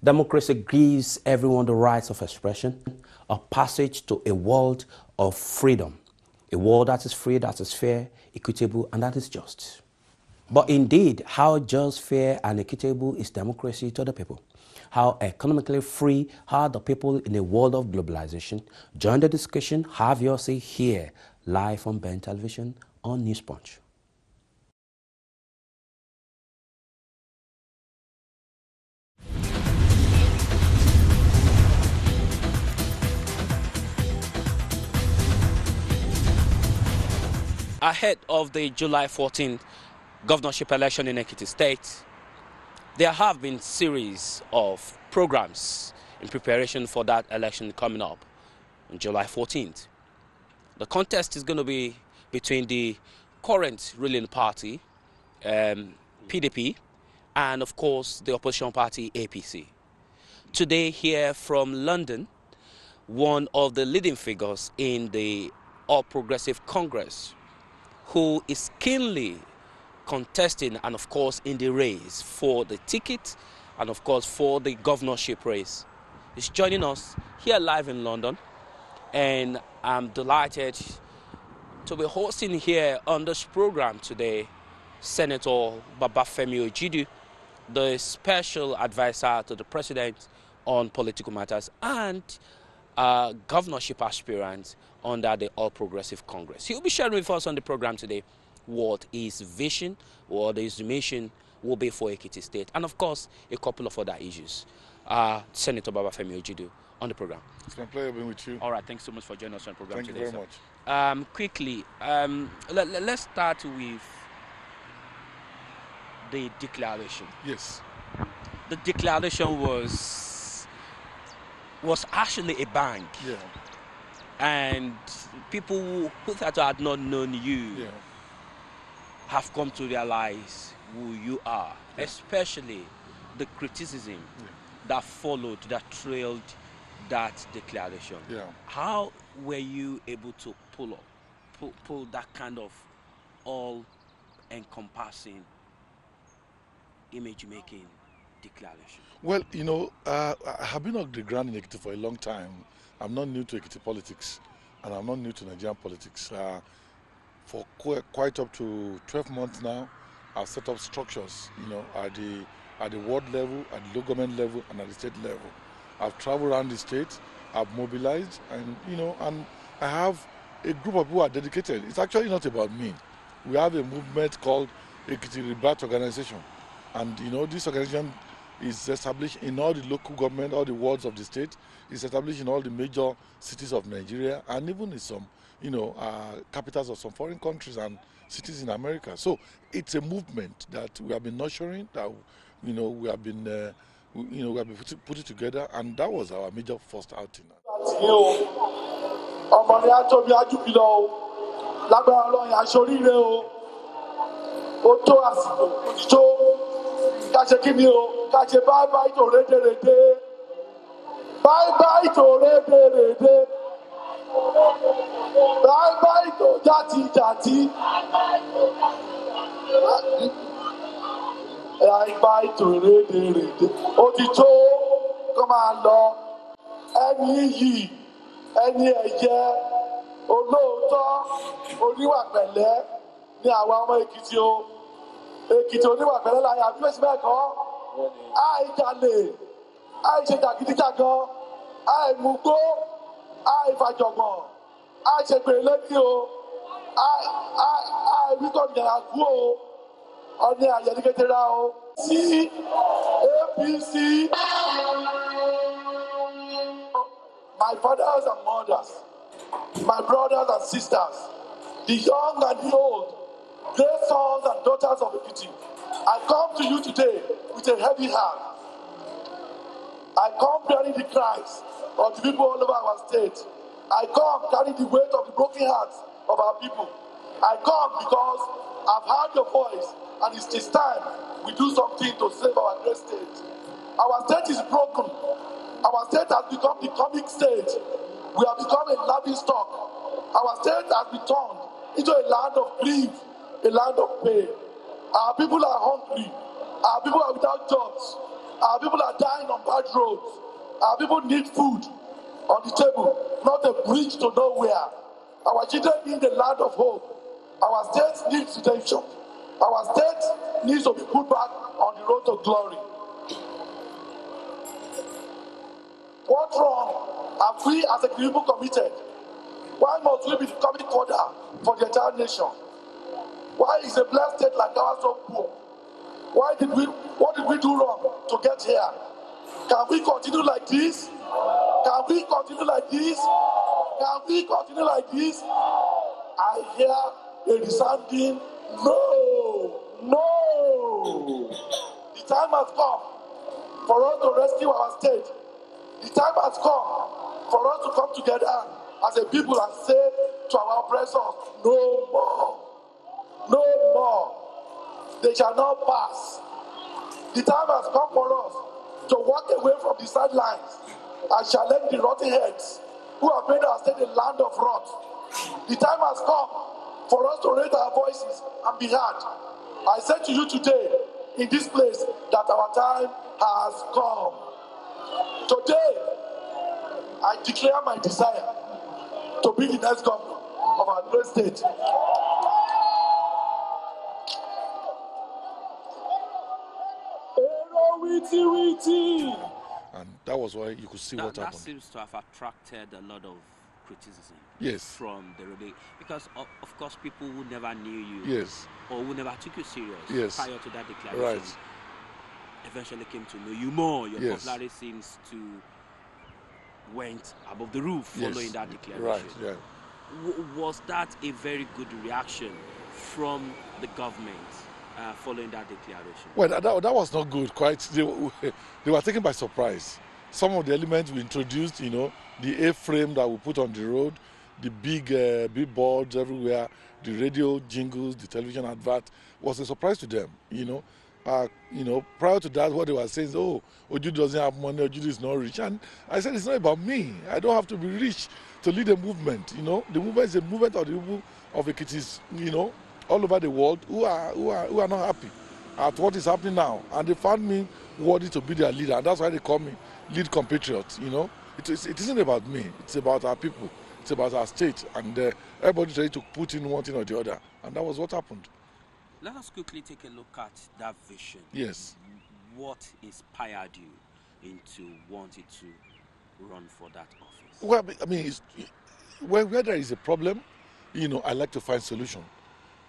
Democracy gives everyone the rights of expression, a passage to a world of freedom, a world that is free, that is fair, equitable, and that is just. But indeed, how just, fair, and equitable is democracy to the people? How economically free are the people in a world of globalization? Join the discussion, have your say here, live on Ben Television on News Punch. Ahead of the July 14th governorship election in Ekiti State, there have been series of programs in preparation for that election coming up on July 14th. The contest is going to be between the current ruling party, PDP, and of course the opposition party, APC. Today here from London, one of the leading figures in the All Progressive Congress, who is keenly contesting and of course in the race for the ticket and of course for the governorship race, is joining us here live in London, and I'm delighted to be hosting here on this program today Senator Babafemi Ojudu, the special advisor to the president on political matters and governorship aspirant under the All Progressive Congress. He'll be sharing with us on the program today what his vision, what his mission will be for Ekiti State, and of course a couple of other issues. Senator Babafemi Ojudu on the program. It's my pleasure being with you. All right, thanks so much for joining us on the program today. Thank you very much. Quickly, let's start with the declaration. Yes. The declaration was actually a bang. Yeah. And people who thought had not known you have come to realize who you are, especially the criticism that followed, that trailed that declaration. Yeah. How were you able to pull that kind of all-encompassing image-making declaration? Well, you know, I have been on the ground in Ekiti for a long time. I'm not new to Ekiti politics, and I'm not new to Nigerian politics. For quite up to 12 months now, I've set up structures, you know, at the ward level, at the local government level, and at the state level. I've traveled around the state, I've mobilized, and you know, and I have a group of people who are dedicated. It's actually not about me. We have a movement called Ekiti Rebirth Organization, and you know, this organization is established in all the local government, all the wards of the state. It's established in all the major cities of Nigeria, and even in some, you know, capitals of some foreign countries and cities in America. So it's a movement that we have been nurturing, that you know we have been, we have been putting together, and that was our major first outing. Bye bye to rede. Bye bye to rede. Bye bye to jati. Bye bye to rede. Otito, come on, Lord. Ẹni ẹ̀yẹ, olóòótọ́, oníwà pẹ̀lẹ́ ni àwa ọmọ Èkìtì o. Èkìtì oníwà pẹ̀lẹ́ la yà bí wọ́n ṣe bẹ́ẹ̀ kọ́. Àìjalè, àìṣèjàgídíjàgan, àìmugbó, àìfàjọ̀gbọ̀n, àìṣègbèrè lẹ́bí o, àìwítọ̀nìyàn kú o, ọ̀nì àyẹ̀dígẹ́tẹ̀rà o. Sí APC. My fathers and mothers, my brothers and sisters, the young and the old, great sons and daughters of Ekiti, I come to you today with a heavy heart. I come bearing the cries of the people all over our state. I come carrying the weight of the broken hearts of our people. I come because I've heard your voice, and it's time we do something to save our great state. Our state is broken. Our state has become the comic state. We have become a laughing stock. Our state has been turned into a land of grief, a land of pain. Our people are hungry. Our people are without jobs. Our people are dying on bad roads. Our people need food on the table, not a bridge to nowhere. Our children need a land of hope. Our state needs redemption. Our state needs to be put back on the road to glory. What's wrong? Have we as a people committed? Why must we be the common fodder for the entire nation? Why is a blessed state like ours so poor? What did we do wrong to get here? Can we continue like this? Can we continue like this? Can we continue like this? I hear a resounding no, no. The time has come for us to rescue our state. The time has come for us to come together as a people and say to our oppressors, no more. No more. They shall not pass. The time has come for us to walk away from the sidelines and challenge the rotten heads who have made our state a land of rot. The time has come for us to raise our voices and be heard. I say to you today, in this place, that our time has come. Today, I declare my desire to be the next governor of our great state. And that was why you could see what happened. That seems to have attracted a lot of criticism. Yes. From the relay, because of course people who never knew you. Yes. Or who never took you serious. Yes. Prior to that declaration. Right. Eventually came to know you more. Your Yes. popularity seems to went above the roof following Yes. that declaration. Right. Yeah. Was that a very good reaction from the government following that declaration? Well, that was not good. Quite, they were taken by surprise. Some of the elements we introduced, the A-frame that we put on the road, the big boards everywhere, the radio jingles, the television advert, was a surprise to them. Prior to that, what they were saying is, oh, Ojudu doesn't have money, Ojudu is not rich. And I said, it's not about me. I don't have to be rich to lead a movement. The movement is a movement of the people of Ekitis, all over the world who are not happy at what is happening now. And they found me worthy to be their leader. And that's why they call me lead compatriot. It isn't about me. It's about our people. It's about our state. And everybody's ready to put in one thing or the other. And that was what happened. Let us quickly take a look at that vision. Yes. What inspired you into wanting to run for that office? Well, I mean, where there is a problem, I like to find solution.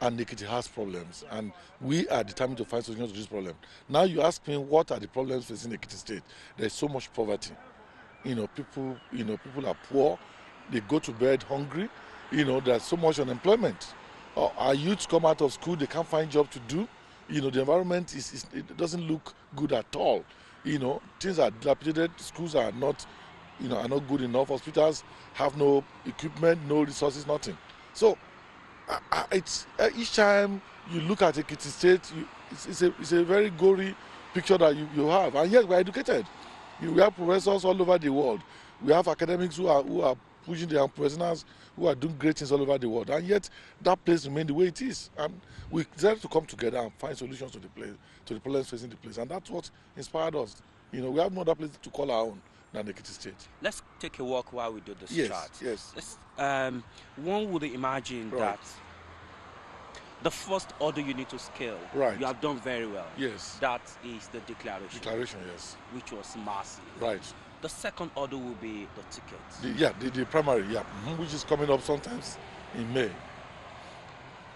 And Ekiti has problems, and we are determined to find solutions to this problem. Now you ask me, what are the problems facing Ekiti State? There's so much poverty. People are poor. They go to bed hungry. There's so much unemployment. Our youths come out of school, they can't find job to do. The environment it doesn't look good at all. Things are dilapidated. Schools are not good enough. Hospitals have no equipment, no resources, nothing. So it's each time you look at Ekiti State, it's a very gory picture that you have. And yes, we're educated. We have professors all over the world. We have academics who are pushing their professionals, who are doing great things all over the world. And yet that place remains the way it is. And we decided to come together and find solutions to the problems facing the place. And that's what inspired us. We have no other place to call our own than Ekiti State. Let's take a walk while we do this chart. Yes. One would imagine that the first order you need to scale, you have done very well. Yes. That is the declaration. Declaration, yes. Which was massive. Right. The second order will be the ticket. The primary, which is coming up sometimes in May.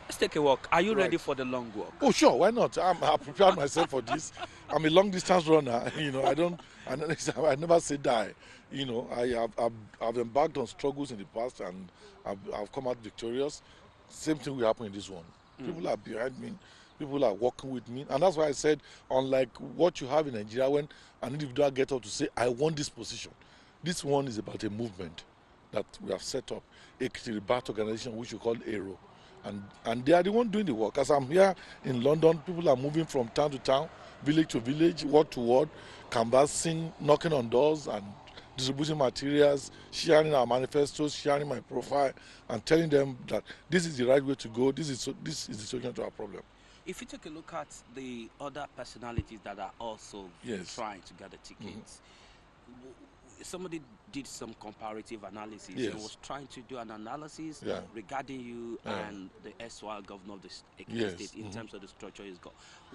Let's take a walk. Are you ready for the long walk? Oh, sure. Why not? I prepared myself for this. I'm a long distance runner. I never say die. I've embarked on struggles in the past and I've come out victorious. Same thing will happen in this one. People are behind me. People are working with me. And that's why I said, unlike what you have in Nigeria, when an individual gets up to say, I want this position. This one is about a movement that we have set up, Ekiti Rebirth Organization, which we call AERO. And they are the one doing the work. As I'm here in London, people are moving from town to town, village to village, ward to ward, canvassing, knocking on doors and distributing materials, sharing our manifestos, sharing my profile, and telling them that this is the right way to go, this is the solution to our problem. If you take a look at the other personalities that are also Yes. trying to get the tickets, somebody did some comparative analysis Yes. and was trying to do an analysis Yeah. regarding you and the SY governor of the Ekiti Yes. State in terms of the structure he's got.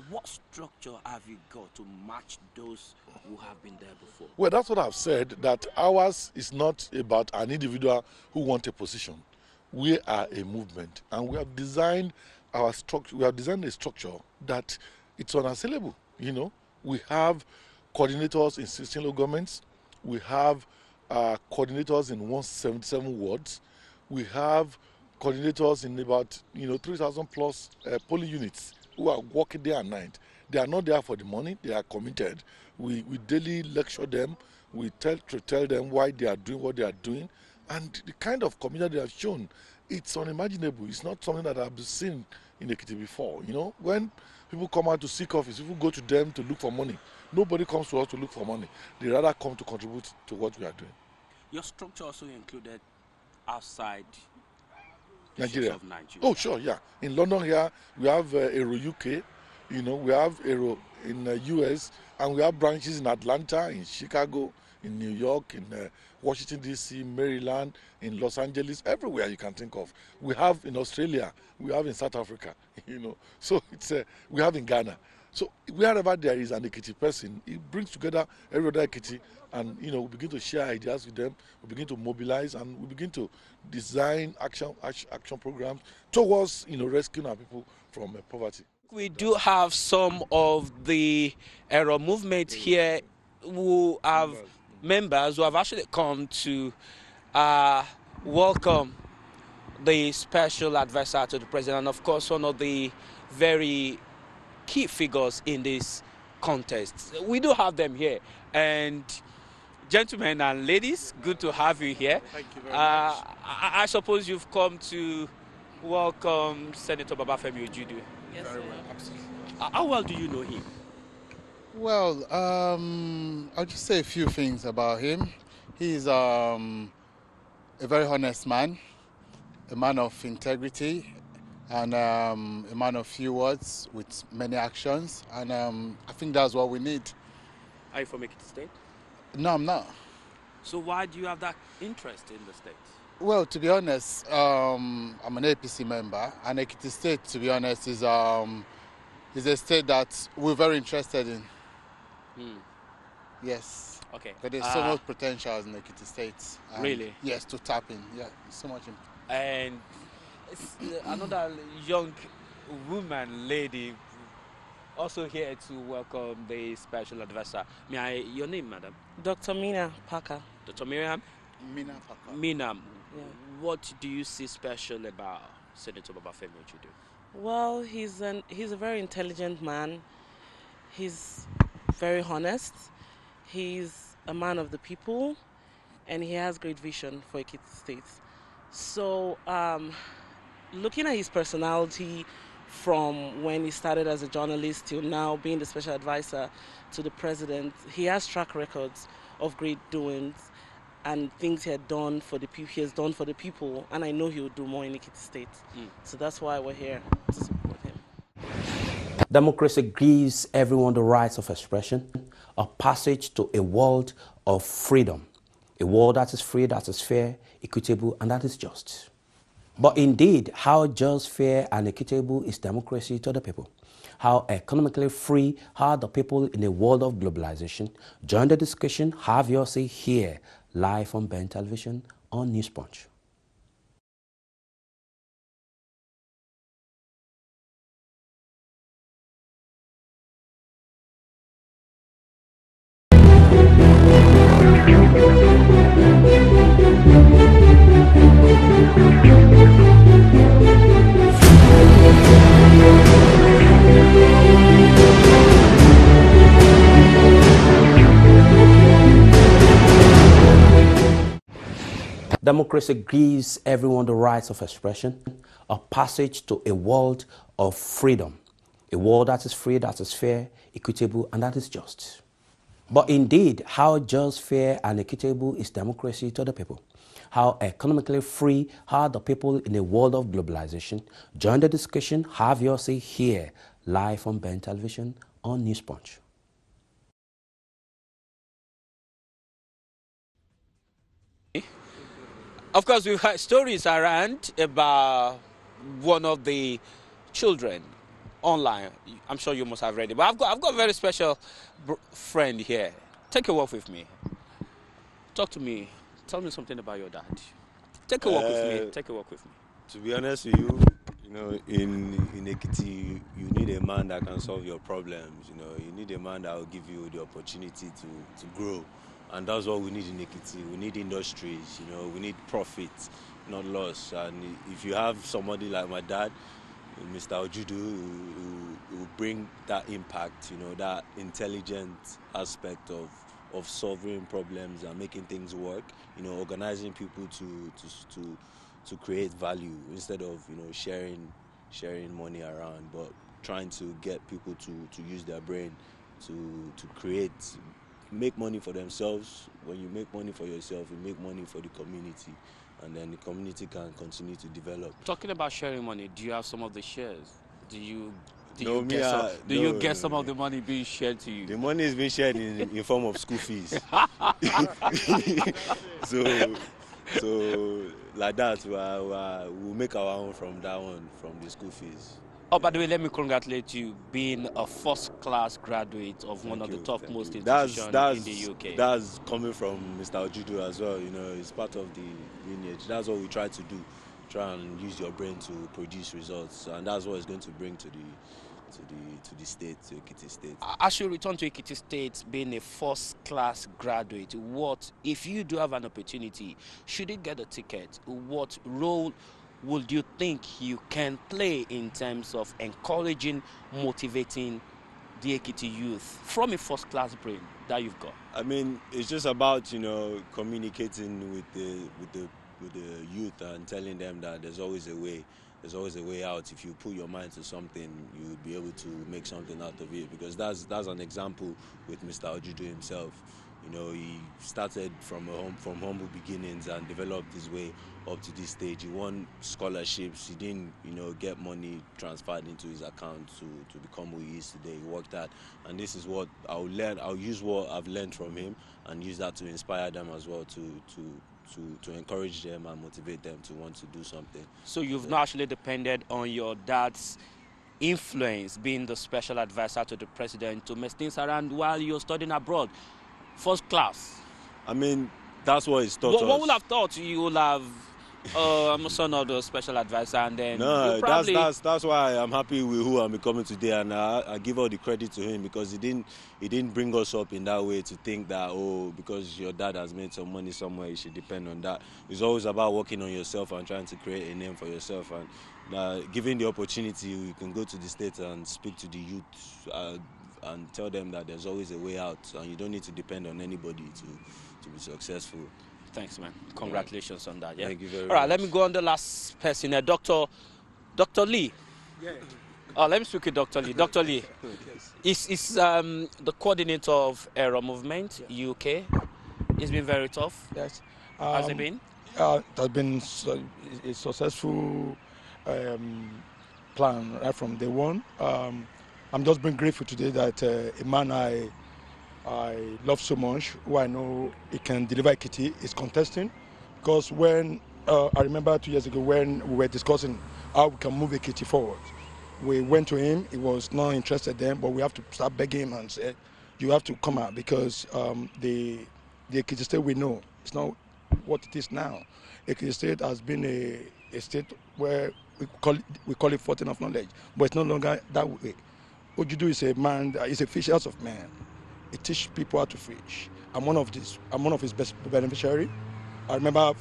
What structure have you got to match those who have been there before? Well, that's what I've said, that ours is not about an individual who wants a position. We are a movement, and we have designed our structure. We have designed a structure that it's unassailable. You know, we have coordinators in 16 local governments. We have coordinators in 177 wards. We have coordinators in about 3,000 plus polling units who are working day and night. They are not there for the money. They are committed. We daily lecture them. We tell them why they are doing what they are doing, and the kind of commitment they have shown, it's unimaginable. It's not something that I've seen in Ekiti before. You know, when people come out to seek office, people go to them to look for money. Nobody comes to us to look for money. They rather come to contribute to what we are doing. Your structure also included outside Nigeria. of Nigeria. Oh, sure, yeah. In London here, we have Aero UK. You know, we have Aero in US, and we have branches in Atlanta, in Chicago, in New York, in Washington, D.C., Maryland, in Los Angeles, everywhere you can think of. We have in Australia, we have in South Africa, So it's we have in Ghana. So wherever there is an Ekiti person, it brings together every other Ekiti, and we begin to share ideas with them. We begin to mobilize, and we begin to design action programs towards rescuing our people from poverty. We do have some of the Aero movement here who have members who have actually come to welcome the special advisor to the president, and of course one of the very key figures in this contest. We do have them here, and gentlemen and ladies, good to have you here. Thank you very much. I suppose you've come to welcome Senator Babafemi Ojudu. Yes, very well. Absolutely. How well do you know him? Well, I'll just say a few things about him. He's a very honest man, a man of integrity, and a man of few words with many actions. And I think that's what we need. Are you from Ekiti State? No, I'm not. So why do you have that interest in the state? Well, to be honest, I'm an APC member, and Ekiti State, to be honest, is a state that we're very interested in. Yes. Okay. But there's so much potential in Ekiti State. Really? Yes, to tap in. Yeah, so much. And another young woman, lady, also here to welcome the special advisor. Your name, madam? Dr. Mina Parker. Dr. Miriam? Mina Parker. Mina, Yeah. what do you see special about Senator Babafemi Ojudu? Well, he's a very intelligent man. He's very honest. He's a man of the people, and he has great vision for Ekiti State. So, looking at his personality from when he started as a journalist till now being the special advisor to the president, he has track records of great doings and things he had done for the people. He has done for the people, and I know he will do more in Ekiti State. So that's why we're here to support him. Democracy gives everyone the rights of expression, a passage to a world of freedom, a world that is free, that is fair, equitable, and that is just. But indeed, how just, fair, and equitable is democracy to the people? How economically free are the people in a world of globalization? Join the discussion, have your say here, live on Ben Television on News Punch. Democracy gives everyone the rights of expression, a passage to a world of freedom, a world that is free, that is fair, equitable, and that is just. But indeed, how just, fair, and equitable is democracy to the people? How economically free are the people in a world of globalization? Join the discussion, have your say here, live on Ben Television on News Punch. Of course, we've had stories around about one of the children online. I'm sure you must have read it, but I've got a very special friend here. Take a walk with me. Talk to me. Tell me something about your dad. Take a walk with me. Take a walk with me. To be honest with you, you know, in Ekiti, you need a man that can solve your problems. You know, you need a man that will give you the opportunity to grow. And that's what we need in Ekiti. We need industries, you know, we need profit, not loss. And if you have somebody like my dad, Mr. Ojudu, who will bring that impact, you know, that intelligent aspect of solving problems and making things work, you know, organizing people to create value instead of, you know, sharing money around, but trying to get people to use their brain to make money for themselves. When you make money for yourself, you make money for the community, and then the community can continue to develop. Talking about sharing money, do you have some of the shares? Do you get some of the money being shared to you? The money is being shared in form of school fees. so like that, we'll make our own from that one, from the school fees. Oh, by the way, let me congratulate you being a first-class graduate of one of the topmost institutions in the UK. That's coming from Mr. Ojudu as well. You know, it's part of the lineage. That's what we try to do. Try and use your brain to produce results, and that's what it's going to bring to the state, to Ekiti State. As you return to Ekiti State, being a first-class graduate, what if you do have an opportunity? Should you get a ticket? What role would you think you can play in terms of encouraging, motivating the Ekiti youth from a first-class brain that you've got? I mean, it's just about, you know, communicating with the youth and telling them that there's always a way. There's always a way out. If you put your mind to something, you will be able to make something out of it. Because that's an example with Mr. Ojudu himself. You know, he started from humble beginnings and developed his way up to this stage. He won scholarships. He didn't, you know, get money transferred into his account to become who he is today. He worked hard, and this is what I'll learn. I'll use what I've learned from him and use that to inspire them as well, to encourage them and motivate them to want to do something. So you've not actually depended on your dad's influence, being the special advisor to the president, to mess things around while you're studying abroad. First class. I mean, that's what it's taught us. What would have thought you would have, I'm a son of the special advisor, and then no, probably... that's why I'm happy with who I'm becoming today, and I give all the credit to him, because he didn't bring us up in that way to think that, oh, because your dad has made some money somewhere, you should depend on that. It's always about working on yourself and trying to create a name for yourself, and given the opportunity, you can go to the States and speak to the youth and tell them that there's always a way out, and you don't need to depend on anybody to be successful. Thanks, man. Congratulations on that. Yeah. Thank you very much. All right, let me go on the last person here, Dr. Lee. Yeah. Let me speak with Dr. Lee. Dr. Lee is the coordinator of Aero Movement UK. It's been very tough. Yes. Has it been? It has been a successful plan right from day one. I'm just being grateful today that a man I love so much, who I know he can deliver Ekiti, is contesting. Because when I remember 2 years ago when we were discussing how we can move Ekiti forward, we went to him. He was not interested then, but we have to start begging him and say, you have to come out, because the Ekiti State we know it's not what it is now. Ekiti State has been a state where we call it fountain of knowledge, but it's no longer that way. Ojudu is a man, he's a fisher of man. He teaches people how to fish. I'm one of his best beneficiaries. I remember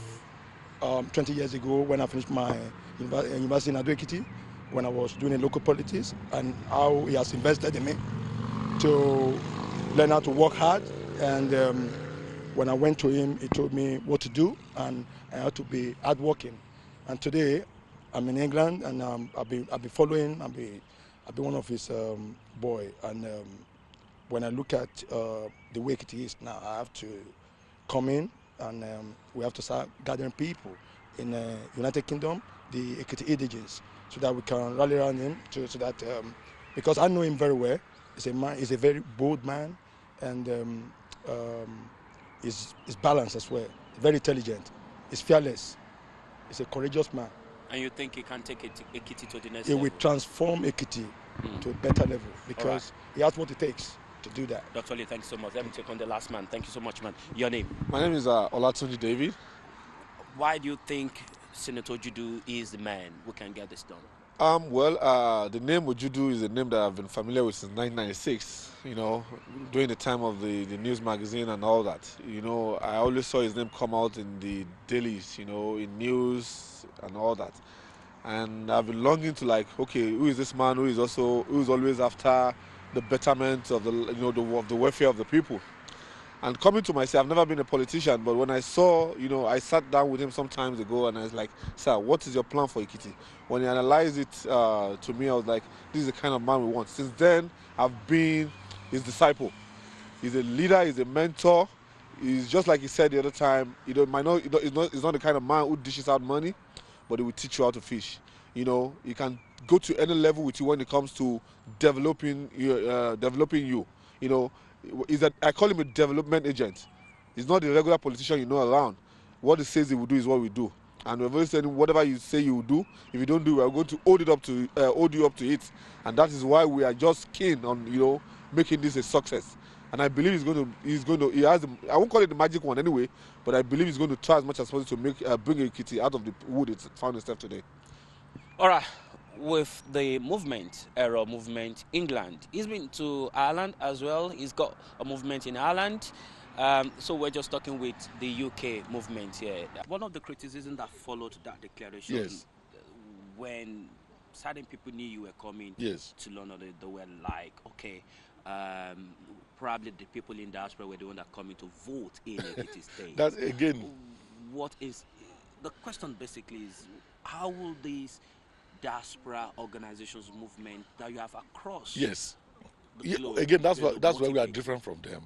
20 years ago when I finished my university in Ekiti, when I was doing local politics, and how he has invested in me to learn how to work hard. And when I went to him, he told me what to do, and I had to be hardworking. And today, I'm in England, and I'll be following. I'll be one of his boy. And when I look at the way it is now, I have to come in, and we have to start gathering people in United Kingdom, the Ekiti indigenes, so that we can rally around him, so that because I know him very well. He's a very bold man, and he's balanced as well. Very intelligent. He's fearless. He's a courageous man. And you think he can take Ekiti to the next He level? will transform Ekiti to a better level because he has what it takes to do that. Dr. Lee, thanks so much. Let me take on the last man. Thank you so much, man. Your name? My name is Olatunji David. Why do you think Senator Ojudu is the man who can get this done? The name Ojudu is a name that I've been familiar with since 1996, you know, during the time of the news magazine and all that. You know, I always saw his name come out in the dailies, you know, in news and all that. And I've been longing to, like, okay, who is this man who's always after the betterment of the welfare of the people? And coming to myself, I've never been a politician, but when I saw, you know, I sat down with him some times ago and I was like, sir, what is your plan for Ekiti? When he analyzed it to me, I was like, this is the kind of man we want. Since then, I've been his disciple. He's a leader, he's a mentor. He's just like he said the other time, he's not the kind of man who dishes out money, but he will teach you how to fish. You know, he can go to any level with you when it comes to developing you. You know, I call him a development agent. He's not the regular politician you know around. What he says he will do is what we do. And we've always said whatever you say you will do, if you don't do, we're going to hold you up to it. And that is why we are just keen on, you know, making this a success. And I believe I won't call it the magic one anyway, but I believe he's going to try as much as possible to bring Ekiti out of the wood it's found itself today. All right. With the Aero movement, England. He's been to Ireland as well. He's got a movement in Ireland. So we're just talking with the UK movement here. One of the criticisms that followed that declaration, when certain people knew you were coming to London, they were like, okay, probably the people in diaspora were the one that coming to vote in Ekiti State. That again. What is the question? Basically, is how will these diaspora organizations movement that you have across? Again, that's where we are different from them.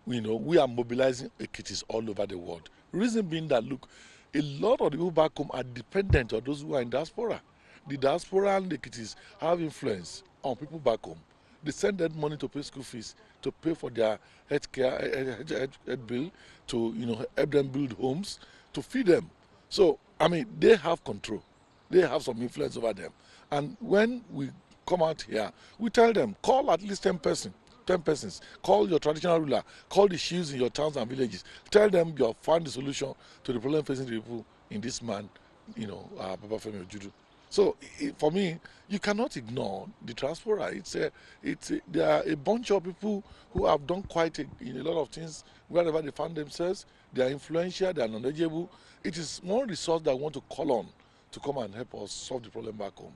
You know, we are mobilizing Ekitis all over the world. Reason being that, look, a lot of the people back home are dependent on those who are in diaspora. The diaspora and the Ekitis have influence on people back home. They send them money to pay school fees, to pay for their health bill, to, you know, help them build homes, to feed them. So, I mean, they have control. They have some influence over them. And when we come out here, we tell them, call at least 10 persons. Call your traditional ruler. Call the chiefs in your towns and villages. Tell them you have found the solution to the problem facing the people in this man, you know, Babafemi Ojudu. So, for me, you cannot ignore the diaspora. There are a bunch of people who have done quite a lot of things wherever they found themselves. They are influential, they are knowledgeable. It is one resource that I want to call on to come and help us solve the problem back home.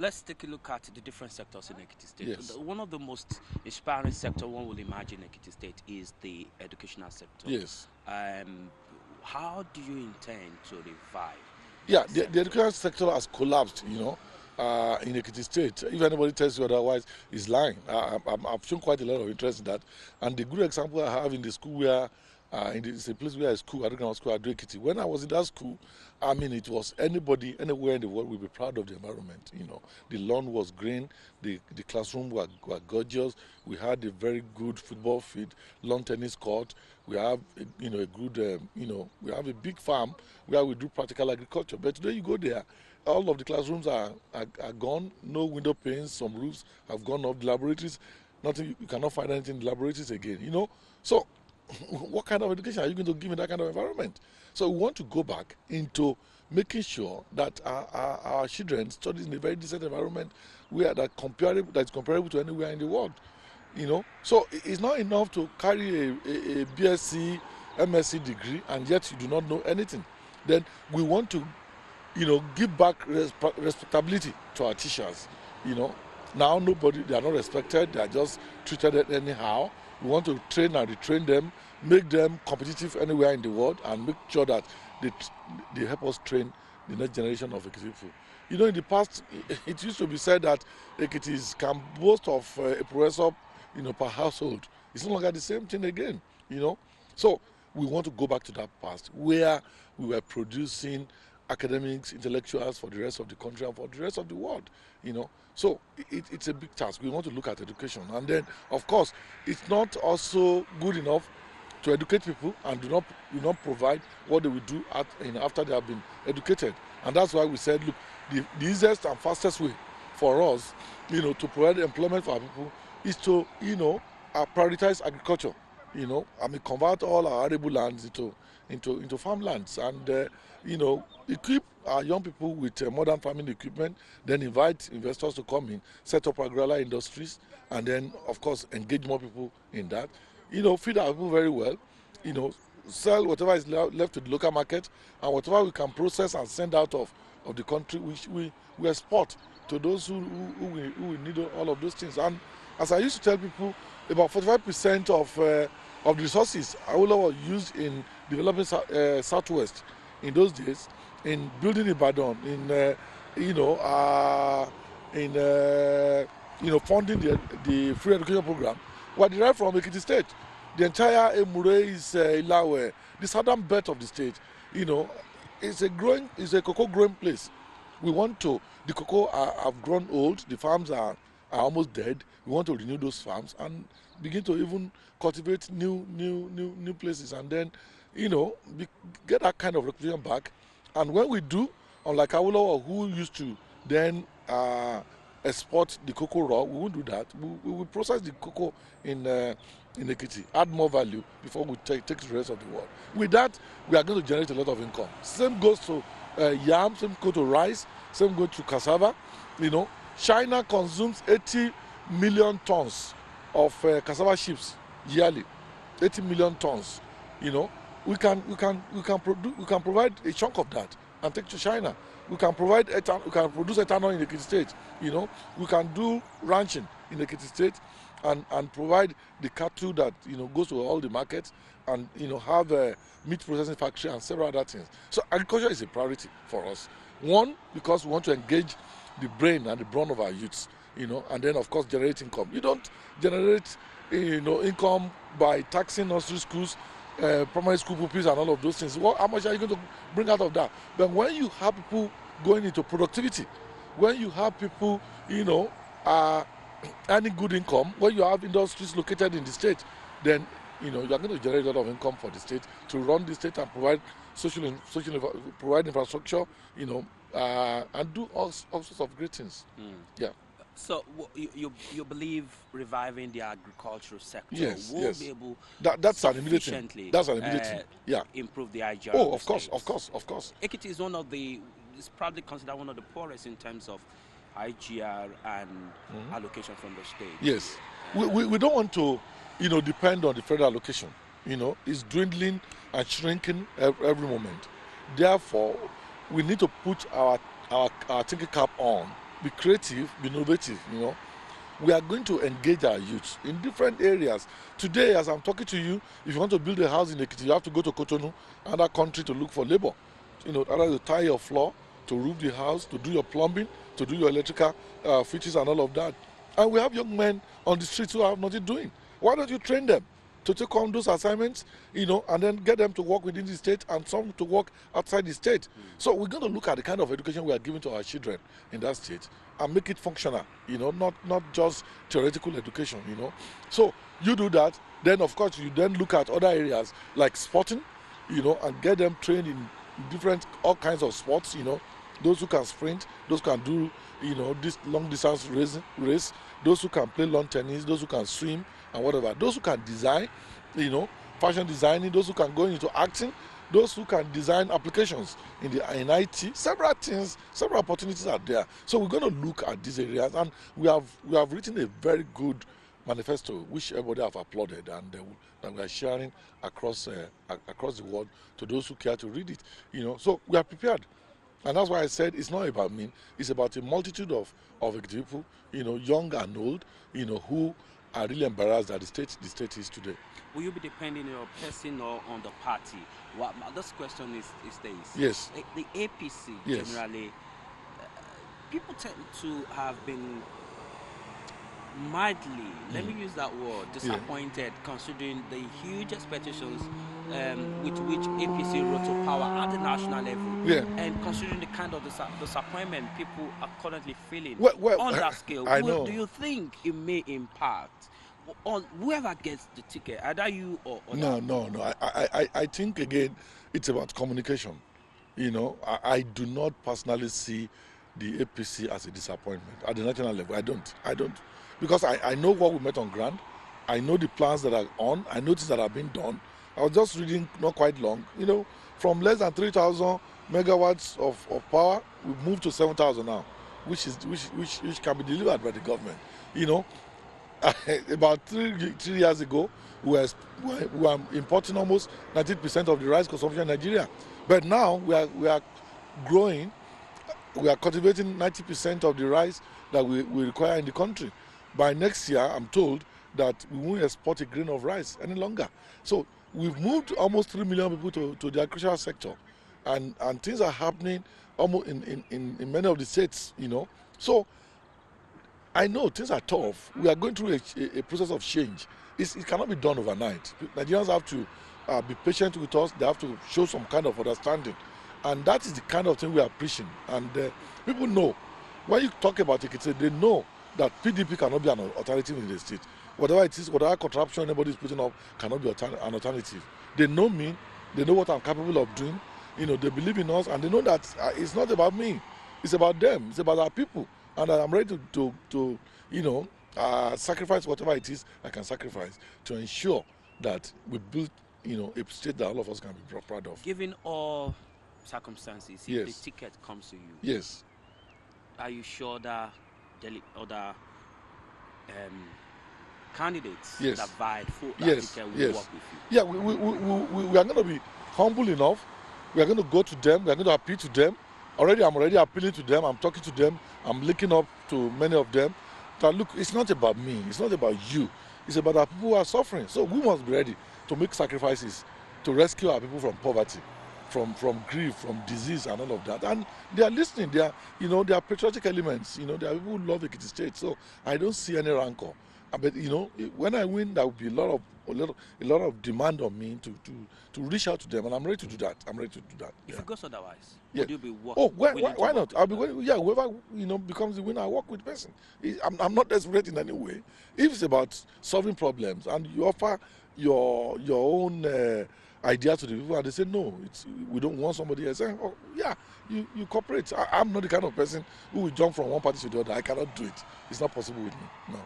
Let's take a look at the different sectors in Ekiti State. Yes. One of the most inspiring sector one will imagine in Ekiti State is the educational sector. Yes. How do you intend to revive? Yeah, the educational sector has collapsed, you know, in Ekiti State. If anybody tells you otherwise, he's lying. I've shown quite a lot of interest in that. And the good example I have in the school where, it's a place where I school, Adogama School, Ado Ekiti. When I was in that school, I mean, it was anybody, anywhere in the world will be proud of the environment. You know, the lawn was green, the classroom were gorgeous. We had a very good football field, lawn tennis court. We have, you know, a good, we have a big farm where we do practical agriculture. But today you go there, all of the classrooms are gone. No window panes. Some roofs have gone off. The laboratories, nothing. You cannot find anything in the laboratories again. You know, so what kind of education are you going to give in that kind of environment? So we want to go back into making sure that our children study in a very decent environment where that's comparable to anywhere in the world. You know, so it's not enough to carry a BSc, MSc degree and yet you do not know anything. Then we want to, you know, give back respectability to our teachers. You know, now they are not respected, they are just treated anyhow. We want to train and retrain them, make them competitive anywhere in the world, and make sure that they help us train the next generation of Ekiti people. You know, in the past, it used to be said that Ekitis can boast of a professor, you know, per household. It's no longer the same thing again, you know. So we want to go back to that past where we were producing academics, intellectuals for the rest of the country and for the rest of the world, So it's a big task. We want to look at education. And then, of course, it's not also good enough to educate people and do not provide what they will do after they have been educated. And that's why we said, look, the easiest and fastest way for us, to provide employment for our people is to, prioritize agriculture, convert all our arable lands into farmlands and, equip our young people with modern farming equipment, then invite investors to come in, set up agrarian industries, and then, of course, engage more people in that. Feed our people very well, sell whatever is left to the local market, and whatever we can process and send out of the country, we export to those who will need all of those things. And as I used to tell people, about 45% of the resources Awolowo used in developing Southwest in those days, in building Ibadan, funding the free education program, were derived from Ekiti State. The entire Emure is Ilawe, the southern belt of the state. It's a cocoa growing place. The cocoa have grown old, the farms are almost dead. We want to renew those farms and begin to even cultivate new places, and then, get that kind of reputation back. And when we do, unlike Awolowo, who used to then export the cocoa raw, we won't do that. We will process the cocoa in Ekiti, add more value before we take to the rest of the world. With that, we are going to generate a lot of income. Same goes to yam, same goes to rice, same goes to cassava. China consumes 80 million tons of cassava chips yearly. 80 million tons. We can provide a chunk of that and take to China. We can produce ethanol in Ekiti State. We can do ranching in Ekiti State and provide the cattle that goes to all the markets, and have a meat processing factory and several other things. So agriculture is a priority for us. One, because we want to engage the brain and the brawn of our youths, and then of course generate income. You don't generate income by taxing nursery schools, primary school pupils and all of those things. How much are you going to bring out of that? But when you have people going into productivity, when you have people earning good income, when you have industries located in the state, then you are going to generate a lot of income for the state to run the state and provide provide infrastructure, and do all sorts of great things. Yeah. So you believe reviving the agricultural sector will be able that's an immediate thing. That's an immediate thing. Yeah. Improve the IGR. Oh, of course. Ekiti is is probably considered one of the poorest in terms of IGR and allocation from the state. Yes. We don't want to, depend on the federal allocation. It's dwindling and shrinking every moment. Therefore, we need to put our thinking cap on, be creative, be innovative. We are going to engage our youth in different areas. Today, as I'm talking to you, if you want to build a house in Ekiti, you have to go to Cotonou, another country, to look for labor. Either to tie your floor, to roof the house, to do your plumbing, to do your electrical features and all of that. And we have young men on the streets who have nothing doing. Why don't you train them to take on those assignments, and then get them to work within the state and some to work outside the state? So we're going to look at the kind of education we are giving to our children in that state and make it functional, not just theoretical education, So you do that, then of course you then look at other areas like sporting, and get them trained in all kinds of sports, those who can sprint, those who can do, this long distance race, those who can play lawn tennis, those who can swim and whatever, those who can design, fashion designing, those who can go into acting, those who can design applications in IT, several things, several opportunities are there. So we're going to look at these areas, and we have written a very good manifesto which everybody have applauded, and that we are sharing across the world to those who care to read it. So we are prepared. And that's why I said it's not about me, it's about a multitude of people, young and old, who are really embarrassed that the state is today. Will you be depending on your person or on the party? Well, this question is this. Yes. The APC, generally, people tend to have been mildly, let me use that word, disappointed, considering the huge expectations with which APC rose to power at the national level, and considering the kind of disappointment people are currently feeling on that scale. Do you think it may impact on whoever gets the ticket, either you or other? No. I think, again, it's about communication. I do not personally see the APC as a disappointment at the national level. I don't. Because I know what we met on ground. I know the plans that are on. I know things that are being done. I was just reading not quite long. From less than 3,000 megawatts of power, we've moved to 7,000 now, which can be delivered by the government. About three years ago, we were importing almost 90% of the rice consumption in Nigeria. But now we are growing. We are cultivating 90% of the rice that we require in the country. By next year, I'm told that we won't export a grain of rice any longer. So we've moved almost 3 million people to the agricultural sector, and things are happening almost in many of the states. So I know things are tough. We are going through a process of change. It cannot be done overnight. Nigerians have to be patient with us. They have to show some kind of understanding. And that is the kind of thing we are preaching. And people know. When you talk about Ekiti, they know that PDP cannot be an alternative in the state. Whatever it is, whatever corruption anybody is putting up cannot be an alternative. They know me. They know what I'm capable of doing. They believe in us. And they know that it's not about me. It's about them. It's about our people. And I'm ready to sacrifice whatever it is I can sacrifice to ensure that we build, a state that all of us can be proud of. Given all circumstances, if the ticket comes to you, yes, are you sure that other candidates that vied for that ticket will work with you? Yeah, we are going to be humble enough. We are going to go to them. We are going to appeal to them. I'm already appealing to them. I'm talking to them. I'm linking up to many of them. That look, it's not about me. It's not about you. It's about our people who are suffering. So we must be ready to make sacrifices to rescue our people from poverty, from grief, from disease, and all of that. And they are listening. They are patriotic elements. There are people who love Ekiti State. So I don't see any rancor. But when I win, there will be a lot of demand on me to reach out to them, and I'm ready to do that. If it goes otherwise, would you be working? Oh, why not? I'll be willing. Yeah, whoever becomes the winner, I work with the person. I'm not desperate in any way. If it's about solving problems and you offer your own idea to the people, and they say no, we don't want somebody else. Oh, yeah, you cooperate. I'm not the kind of person who will jump from one party to the other. I cannot do it. It's not possible with me. No.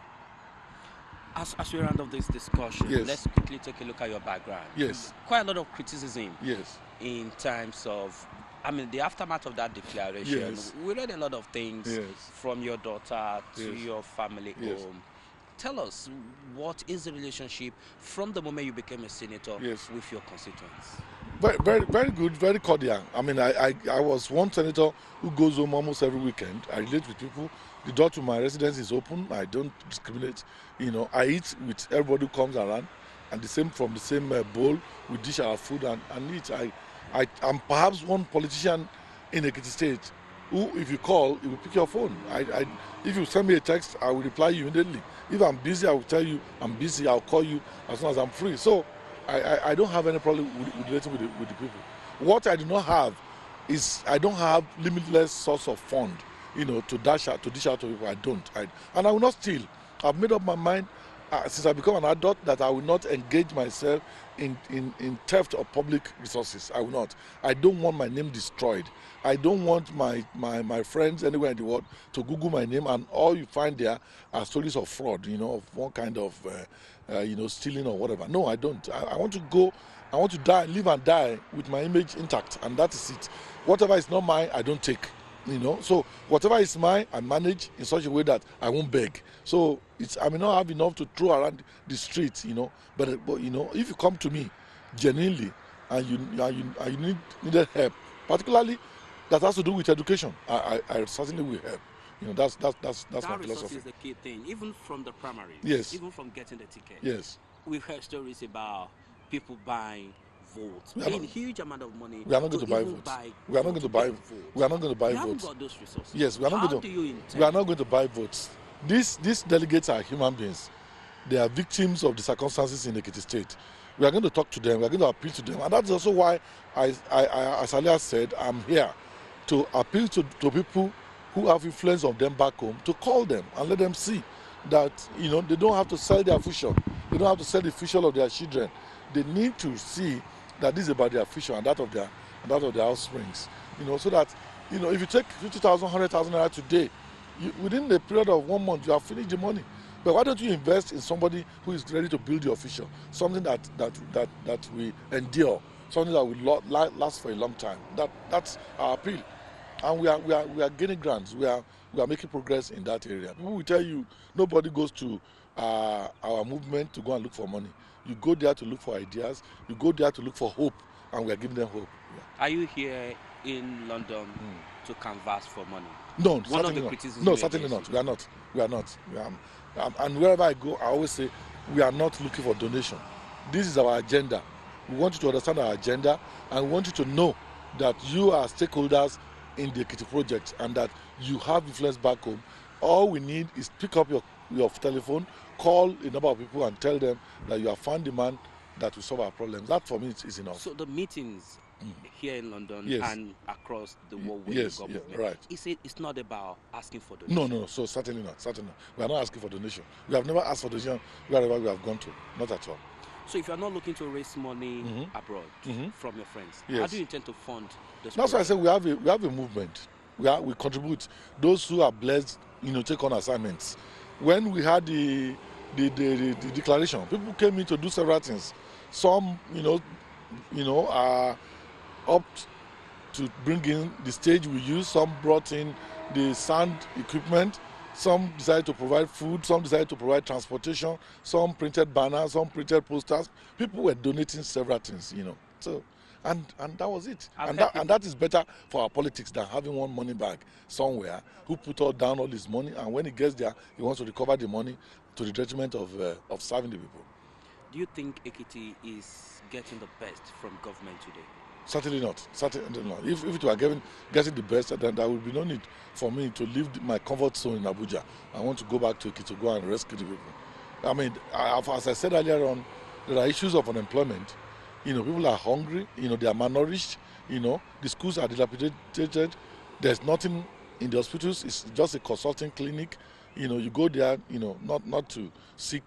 As we round up this discussion, let's quickly take a look at your background. Yes. Quite a lot of criticism. Yes. In terms of, the aftermath of that declaration. Yes. We read a lot of things from your daughter to your family home. Tell us, what is the relationship from the moment you became a senator with your constituents? Very, very, very good, very cordial. I was one senator who goes home almost every weekend. I relate with people. The door to my residence is open. I don't discriminate. I eat with everybody who comes around, and from the same bowl. We dish our food and eat. I'm perhaps one politician in Ekiti State who, if you call, he will pick your phone. If you send me a text, I will reply you immediately. If I'm busy, I will tell you I'm busy. I'll call you as soon as I'm free. So I don't have any problem with relating with the people. What I do not have is I don't have limitless source of fund, to dish out to people. I don't. And I will not steal. I've made up my mind since I become an adult that I will not engage myself in theft of public resources. I will not. I don't want my name destroyed. I don't want my friends anywhere in the world to Google my name and all you find there are stories of fraud, of one kind of, stealing or whatever. No, I don't. I want to go. I want to die, live and die with my image intact, and that is it. Whatever is not mine, I don't take. So whatever is mine, I manage in such a way that I won't beg. So I may not have enough to throw around the streets, but if you come to me genuinely and you needed help, particularly that has to do with education, I certainly will help. That's my philosophy. Resource is the key thing, even from the primaries. Yes. Even from getting the ticket. Yes. We've heard stories about people buying votes, paying huge amount of money. We are not going to buy votes. We are not going to buy votes. We are not going to buy votes. Got those resources. Yes, we are not going to. We are not going to buy votes. These delegates are human beings. They are victims of the circumstances in Ekiti State. We are going to talk to them. We are going to appeal to them. And that's also why, as Alia said, I'm here to appeal to people who have influence of them back home, to call them and let them see that, you know, they don't have to sell their future. They don't have to sell the future of their children. They need to see that this is about their future and that of their offsprings. You know, so that, you know, if you take 50,000, 100,000 naira today, within the period of 1 month, you have finished the money. But why don't you invest in somebody who is ready to build your future, something that will endure, something that will last for a long time? That's our appeal, and we are gaining grants. We are making progress in that area. People will tell you nobody goes to our movement to go and look for money. You go there to look for ideas. You go there to look for hope, and we are giving them hope. Yeah. Are you here in London to canvass for money? No, certainly not. No, certainly not. We are not. And wherever I go, I always say we are not looking for donation. This is our agenda. We want you to understand our agenda, and we want you to know that you are stakeholders in the Ekiti project and that you have influence back home. All we need is pick up your telephone, call a number of people and tell them that you have found the man that will solve our problems. That for me is enough. So the meetings here in London and across the world with the government, right. It's not about asking for donation. No. So certainly not. We are not asking for donation. We have never asked for donation wherever we have gone to. Not at all. So if you are not looking to raise money abroad from your friends, how do you intend to fund this? That's why I said we have a movement. We contribute. Those who are blessed, you know, take on assignments. When we had the declaration, people came in to do several things. Some, opt to bring in the stage we use. Some brought in the sound equipment. Some decided to provide food. Some decided to provide transportation. Some printed banners. Some printed posters. People were donating several things, you know. So, and that was it. And that is better for our politics than having one money bag somewhere who put down all his money, and when he gets there, he wants to recover the money to the detriment of serving the people. Do you think Ekiti is getting the best from government today? Certainly not. Certainly not. If it were getting the best, then there would be no need for me to leave my comfort zone in Abuja. I want to go back to Ekiti to go and rescue the people. I mean, as I said earlier on, there are issues of unemployment. You know, people are hungry. You know, they are malnourished. You know, the schools are dilapidated. There's nothing in the hospitals. It's just a consulting clinic. You know, you go there. You know, not to seek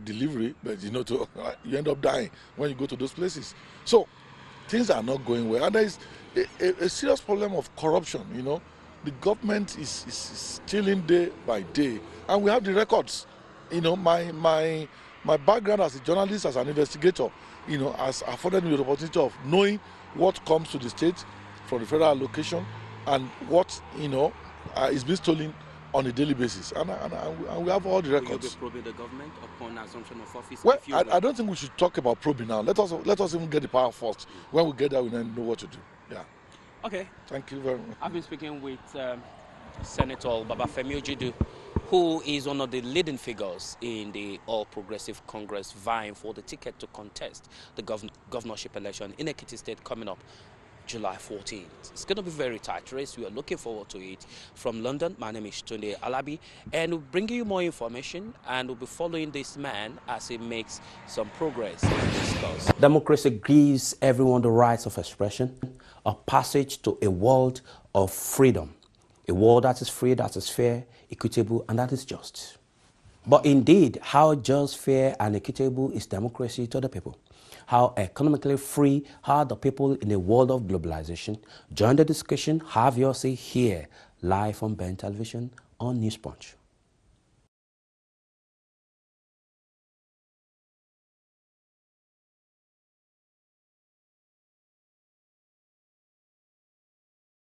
delivery, but you know, you end up dying when you go to those places. So things are not going well, and there is a serious problem of corruption. You know, the government is stealing day by day, and we have the records. You know, my background as a journalist, as an investigator, you know, has afforded me the opportunity of knowing what comes to the state from the federal allocation and what, you know, is being stolen on a daily basis, and we have all the records. Will you be probing the government upon assumption of office? Well, I don't think we should talk about probing now. Let us even get the power first. When we get there, we then know what to do. Yeah. Okay. Thank you very much. I've been speaking with Senator Babafemi Ojudu, who is one of the leading figures in the All Progressive Congress vying for the ticket to contest the governorship election in Ekiti State coming up July 14th. It's going to be a very tight race. We are looking forward to it. From London, my name is Tunde Alabi, and we'll bring you more information, and we'll be following this man as he makes some progress in this cause. Democracy gives everyone the rights of expression, a passage to a world of freedom, a world that is free, that is fair, equitable, and that is just. But indeed, how just, fair, and equitable is democracy to the people? How economically free are the people in a world of globalization? Join the discussion. Have your say here, live on Ben Television on News Punch.